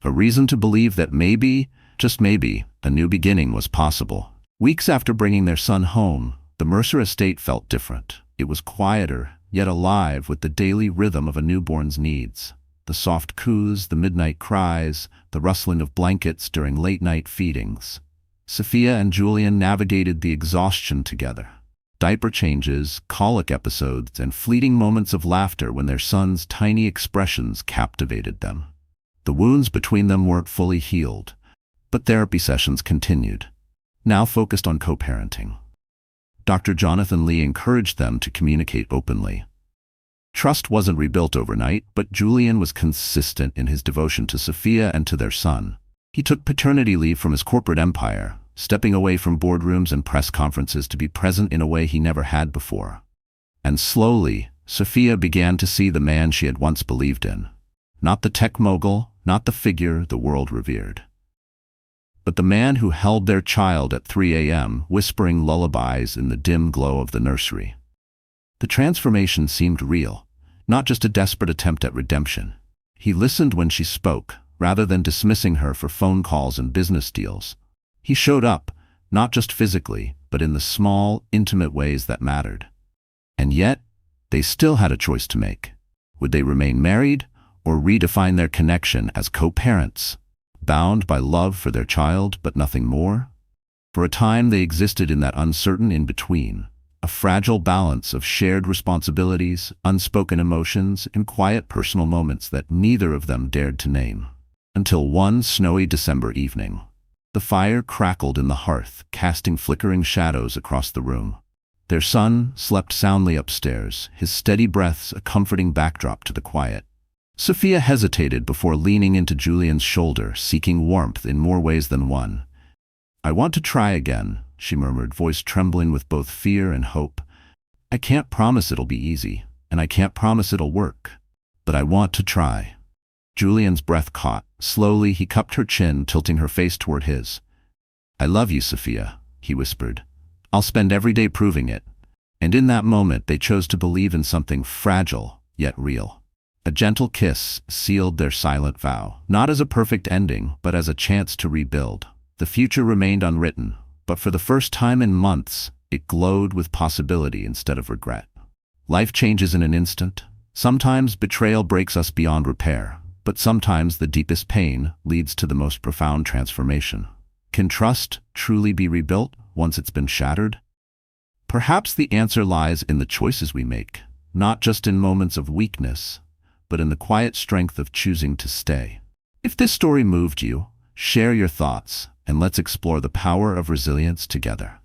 A reason to believe that maybe, just maybe, a new beginning was possible. Weeks after bringing their son home, the Mercer estate felt different. It was quieter, yet alive with the daily rhythm of a newborn's needs. The soft coos, the midnight cries, the rustling of blankets during late-night feedings. Sophia and Julian navigated the exhaustion together. Diaper changes, colic episodes, and fleeting moments of laughter when their son's tiny expressions captivated them. The wounds between them weren't fully healed, but therapy sessions continued, now focused on co-parenting. Dr. Jonathan Lee encouraged them to communicate openly. Trust wasn't rebuilt overnight, but Julian was consistent in his devotion to Sophia and to their son. He took paternity leave from his corporate empire, stepping away from boardrooms and press conferences to be present in a way he never had before. And slowly, Sophia began to see the man she had once believed in. Not the tech mogul, not the figure the world revered, but the man who held their child at 3 a.m., whispering lullabies in the dim glow of the nursery. The transformation seemed real, not just a desperate attempt at redemption. He listened when she spoke, rather than dismissing her for phone calls and business deals. He showed up, not just physically, but in the small, intimate ways that mattered. And yet, they still had a choice to make. Would they remain married, or redefine their connection as co-parents, bound by love for their child but nothing more? For a time they existed in that uncertain in-between, a fragile balance of shared responsibilities, unspoken emotions, and quiet personal moments that neither of them dared to name. Until one snowy December evening. The fire crackled in the hearth, casting flickering shadows across the room. Their son slept soundly upstairs, his steady breaths a comforting backdrop to the quiet. Sophia hesitated before leaning into Julian's shoulder, seeking warmth in more ways than one. "I want to try again," she murmured, voice trembling with both fear and hope. "I can't promise it'll be easy, and I can't promise it'll work, but I want to try." Julian's breath caught. Slowly, he cupped her chin, tilting her face toward his. "I love you, Sophia," he whispered. "I'll spend every day proving it." And in that moment, they chose to believe in something fragile, yet real. A gentle kiss sealed their silent vow, not as a perfect ending, but as a chance to rebuild. The future remained unwritten, but for the first time in months, it glowed with possibility instead of regret. Life changes in an instant. Sometimes betrayal breaks us beyond repair, but sometimes the deepest pain leads to the most profound transformation. Can trust truly be rebuilt once it's been shattered? Perhaps the answer lies in the choices we make, not just in moments of weakness, but in the quiet strength of choosing to stay. If this story moved you, Share your thoughts, and let's explore the power of resilience together.